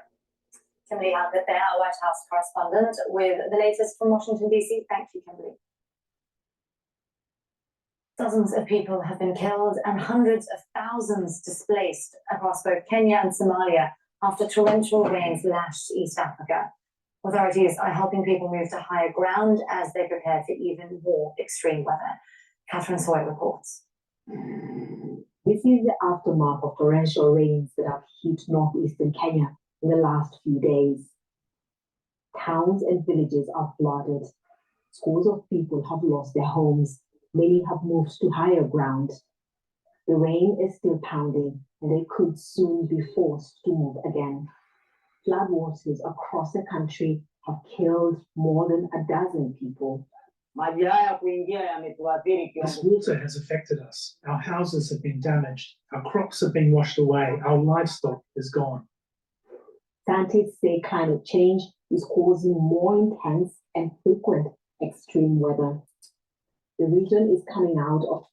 Speaker 5: Kimberly Halbert there, our White House correspondent, with the latest from Washington, D.C. Thank you, Kimberly. Dozens of people have been killed and hundreds of thousands displaced across both Kenya and Somalia after torrential rains lashed East Africa. Authorities are helping people move to higher ground as they prepare for even more extreme weather. Catherine Soy reports.
Speaker 15: This is the aftermath of torrential rains that have hit northeastern Kenya in the last few days. Towns and villages are flooded. Scores of people have lost their homes. Many have moved to higher ground. The rain is still pounding, and they could soon be forced to move again. Floodwaters across the country have killed more than a dozen people.
Speaker 16: This water has affected us. Our houses have been damaged. Our crops have been washed away. Our livestock is gone.
Speaker 15: Scientists say climate change is causing more intense and frequent extreme weather. The region is coming out of.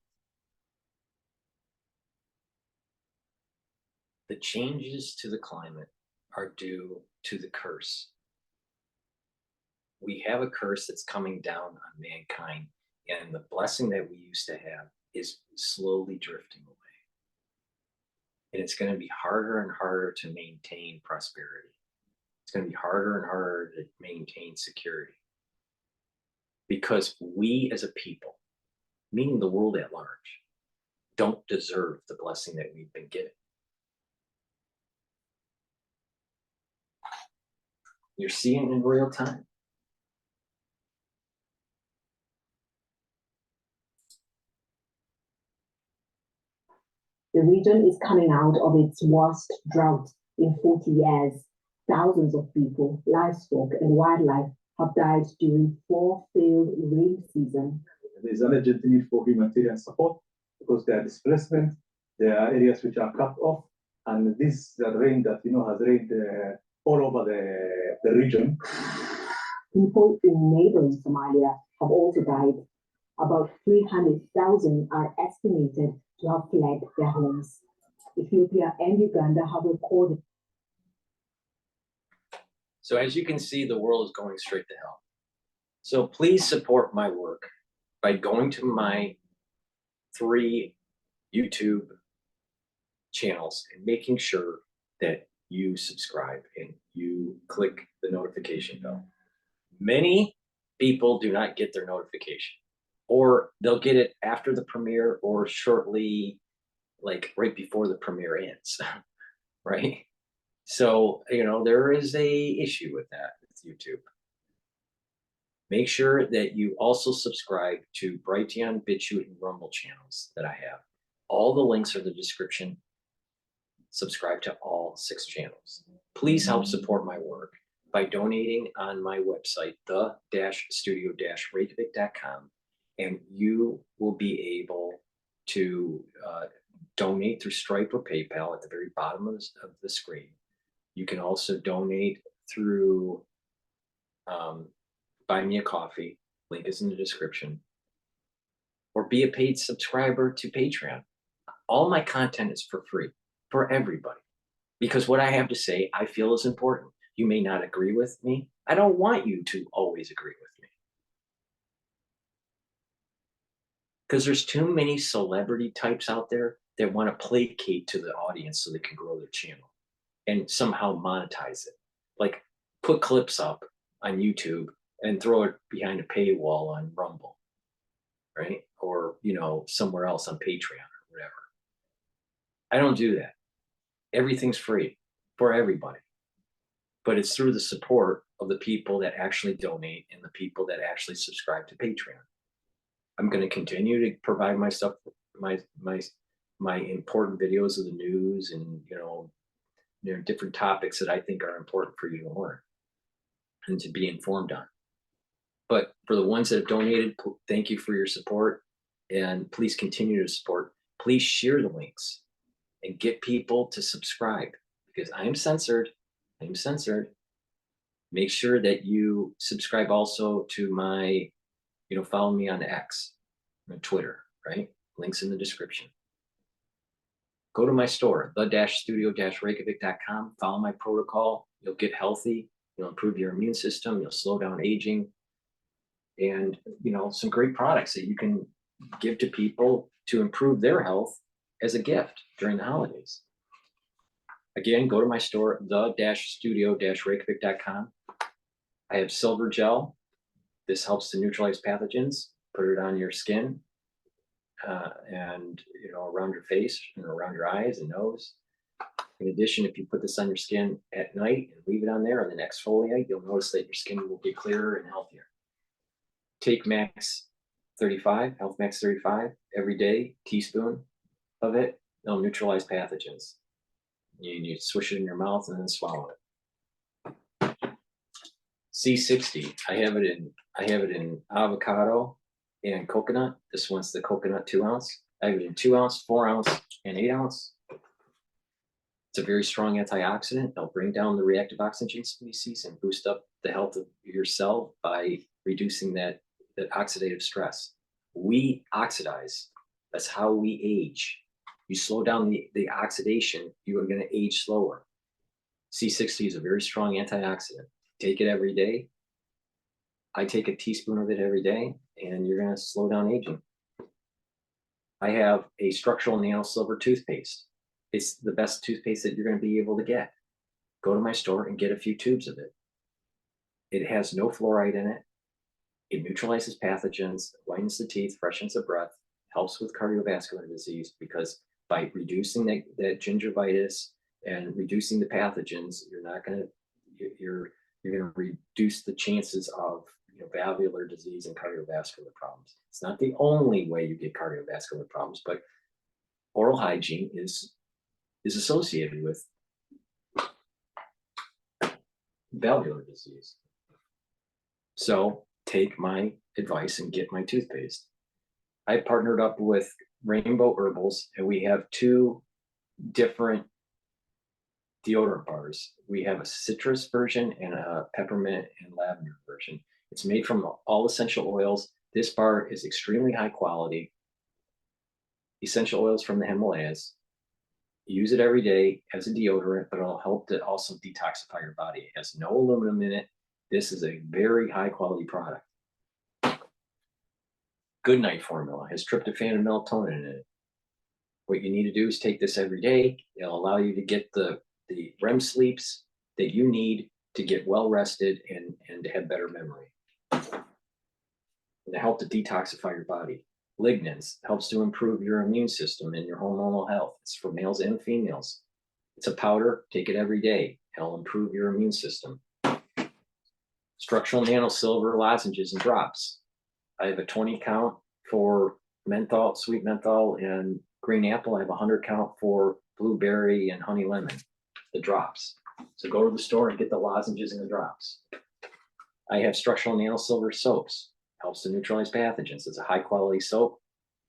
Speaker 1: The changes to the climate are due to the curse. We have a curse that's coming down on mankind, and the blessing that we used to have is slowly drifting away. And it's going to be harder and harder to maintain prosperity. It's going to be harder and harder to maintain security. Because we as a people, meaning the world at large, don't deserve the blessing that we've been given. You're seeing it in real time.
Speaker 15: The region is coming out of its worst drought in 40 years. Thousands of people, livestock, and wildlife have died during 4 failed rain seasons.
Speaker 17: There is an urgent need for humanitarian support because there are displacement, there are areas which are cut off, and this rain that has rained all over the region.
Speaker 15: People in neighboring Somalia have also died. About 300,000 are estimated to have fled their homes. Ethiopia and Uganda have recorded.
Speaker 1: So as you can see, the world is going straight to hell. So please support my work by going to my 3 YouTube channels and making sure that you subscribe and you click the notification bell. Many people do not get their notification, or they'll get it after the premiere or shortly, like right before the premiere ends, right? So, there is a issue with that with YouTube. Make sure that you also subscribe to Brighteon, Bitchute, and Rumble channels that I have. All the links are in the description. Subscribe to all 6 channels. Please help support my work by donating on my website, the-studio-reykjavik.com, and you will be able to donate through Stripe or PayPal at the very bottom of the screen. You can also donate through Buy Me a Coffee. Link is in the description. Or be a paid subscriber to Patreon. All my content is for free for everybody. Because what I have to say, I feel is important. You may not agree with me. I don't want you to always agree with me. Because there's too many celebrity types out there that want to placate to the audience so they can grow their channel and somehow monetize it. Like put clips up on YouTube and throw it behind a paywall on Rumble, right? Or, you know, somewhere else on Patreon or whatever. I don't do that. Everything's free for everybody. But it's through the support of the people that actually donate and the people that actually subscribe to Patreon. I'm going to continue to provide my stuff, my important videos of the news and, you know, different topics that I think are important for you to learn and to be informed on. But for the ones that have donated, thank you for your support, and please continue to support. Please share the links and get people to subscribe, because I am censored. I am censored. Make sure that you subscribe also to my, you know, follow me on X, on Twitter, right? Links in the description. Go to my store, the-studio-reykjavik.com. Follow my protocol. You'll get healthy. You'll improve your immune system. You'll slow down aging. And, you know, some great products that you can give to people to improve their health as a gift during the holidays. Again, go to my store, the-studio-reykjavik.com. I have silver gel. This helps to neutralize pathogens. Put it on your skin and, you know, around your face and around your eyes and nose. In addition, if you put this on your skin at night and leave it on there and then exfoliate, you'll notice that your skin will get clearer and healthier. Take Max 35, Health Max 35, every day, teaspoon of it. It'll neutralize pathogens. You swish it in your mouth and then swallow it. C60, I have it in avocado and coconut. This one's the coconut 2 ounce. I have it in 2 ounce, 4 ounce, and 8 ounce. It's a very strong antioxidant. It'll bring down the reactive oxygen species and boost up the health of your cell by reducing that oxidative stress. We oxidize. That's how we age. You slow down the oxidation, you are going to age slower. C60 is a very strong antioxidant. Take it every day. I take a teaspoon of it every day, and you're going to slow down aging. I have a structural nano silver toothpaste. It's the best toothpaste that you're going to be able to get. Go to my store and get a few tubes of it. It has no fluoride in it. It neutralizes pathogens, whitens the teeth, freshens the breath, helps with cardiovascular disease, because by reducing that gingivitis and reducing the pathogens, you're going to reduce the chances of, you know, valvular disease and cardiovascular problems. It's not the only way you get cardiovascular problems, but oral hygiene is associated with valvular disease. So take my advice and get my toothpaste. I partnered up with Rainbow Herbals, and we have 2 different deodorant bars. We have a citrus version and a peppermint and lavender version. It's made from all essential oils. This bar is extremely high quality. Essential oils from the Himalayas. Use it every day as a deodorant, but it'll help to also detoxify your body. It has no aluminum in it. This is a very high quality product. Good Night formula has tryptophan and melatonin in it. What you need to do is take this every day. It'll allow you to get the REM sleeps that you need to get well rested and to have better memory. And to help to detoxify your body. Lignans helps to improve your immune system and your hormonal health. It's for males and females. It's a powder. Take it every day. It'll improve your immune system. Structural nano silver lozenges and drops. I have a 20 count for menthol, sweet menthol, and green apple. I have a 100 count for blueberry and honey lemon, the drops. So go to the store and get the lozenges and the drops. I have structural nano silver soaps. Helps to neutralize pathogens. It's a high quality soap.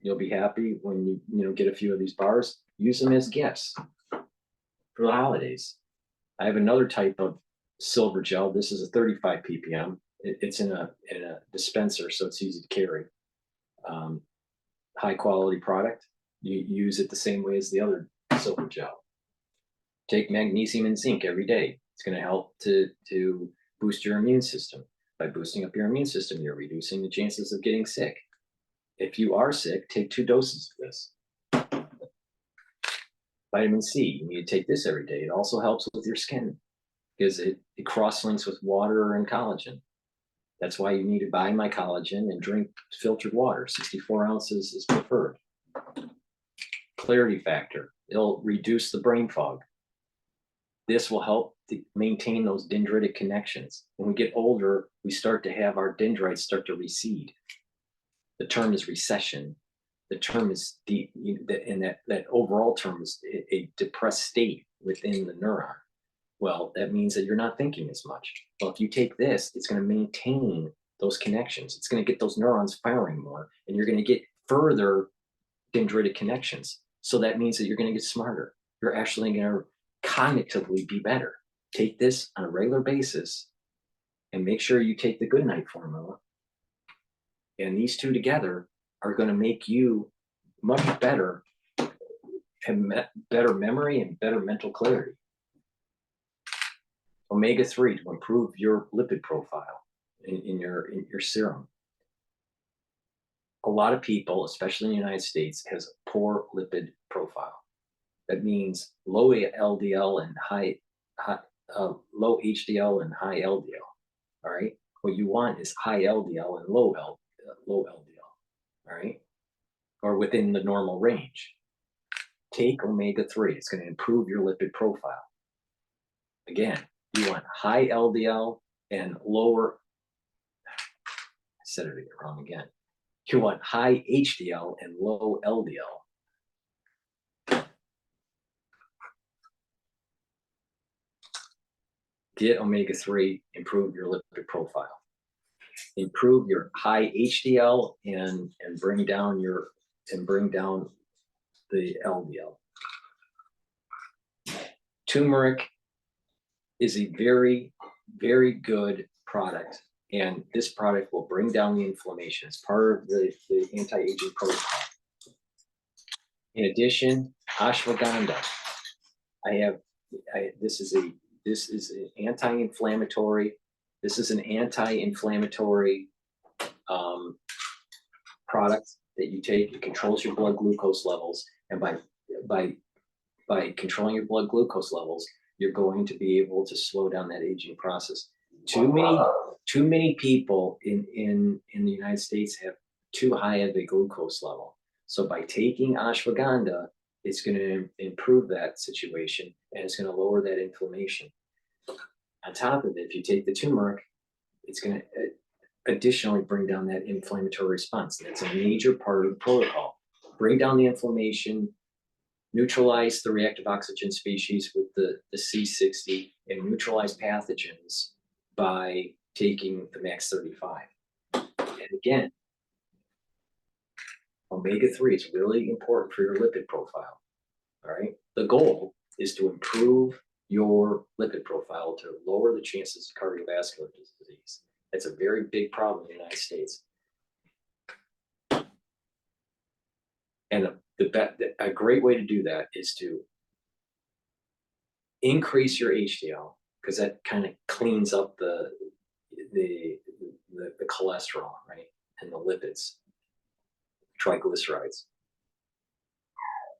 Speaker 1: You'll be happy when you get a few of these bars. Use them as gifts for the holidays. I have another type of silver gel. This is a 35 ppm. It's in a dispenser, so it's easy to carry. High quality product. You use it the same way as the other silver gel. Take magnesium and zinc every day. It's going to help to boost your immune system. By boosting up your immune system, you're reducing the chances of getting sick. If you are sick, take 2 doses of this. Vitamin C, you need to take this every day. It also helps with your skin because it cross-links with water and collagen. That's why you need to buy my collagen and drink filtered water. 64 ounces is preferred. Clarity factor, it'll reduce the brain fog. This will help to maintain those dendritic connections. When we get older, we start to have our dendrites start to recede. The term is recession. The term is deep, and that overall term is a depressed state within the neuron. Well, that means that you're not thinking as much. Well, if you take this, it's going to maintain those connections. It's going to get those neurons firing more, and you're going to get further dendritic connections. So that means that you're going to get smarter. You're actually going to cognitively be better. Take this on a regular basis and make sure you take the good night formula. And these two together are going to make you much better, have better memory and better mental clarity. Omega-3 to improve your lipid profile in your serum. A lot of people, especially in the United States, has a poor lipid profile. That means low LDL and low HDL and high LDL. All right. What you want is high LDL and low LDL. All right, or within the normal range. Take omega-3. It's going to improve your lipid profile. Again, you want high LDL and lower. I said it wrong again. You want high HDL and low LDL. Get omega-3, improve your lipid profile. Improve your high HDL and bring down the LDL. Turmeric is a very, very good product, and this product will bring down the inflammation. It's part of the anti-aging protocol. In addition, ashwagandha. This is an anti-inflammatory. This is an anti-inflammatory product that you take. It controls your blood glucose levels, and by controlling your blood glucose levels, you're going to be able to slow down that aging process. Too many people in the United States have too high of a glucose level. So by taking ashwagandha, it's going to improve that situation, and it's going to lower that inflammation. On top of it, if you take the turmeric, it's going to additionally bring down that inflammatory response. That's a major part of the protocol. Bring down the inflammation, neutralize the reactive oxygen species with the C60, and neutralize pathogens by taking the Max 35. And again, omega-3 is really important for your lipid profile. All right. The goal is to improve your lipid profile to lower the chances of cardiovascular disease. That's a very big problem in the United States. And a great way to do that is to increase your HDL, because that kind of cleans up the cholesterol, right, and the lipids, triglycerides.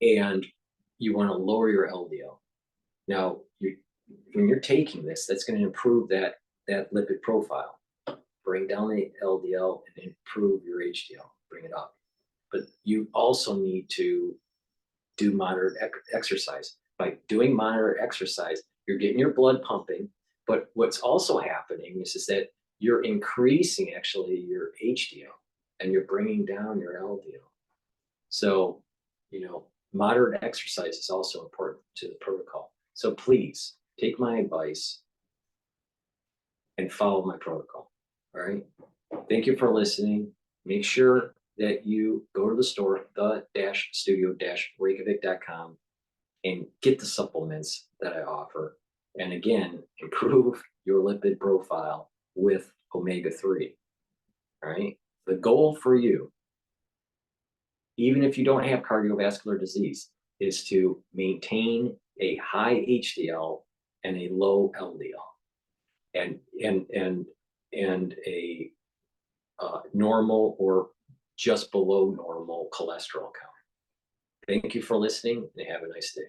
Speaker 1: And you want to lower your LDL. Now, when you're taking this, that's going to improve that lipid profile. Bring down the LDL and improve your HDL. Bring it up. But you also need to do moderate exercise. By doing moderate exercise, you're getting your blood pumping. But what's also happening is that you're increasing actually your HDL, and you're bringing down your LDL. So, moderate exercise is also important to the protocol. So please take my advice and follow my protocol. All right. Thank you for listening. Make sure that you go to the store, the-studio-reykjavik.com, and get the supplements that I offer. And again, improve your lipid profile with omega-3. All right. The goal for you, even if you don't have cardiovascular disease, is to maintain a high HDL and a low LDL, and a normal or just below normal cholesterol count. Thank you for listening, and have a nice day.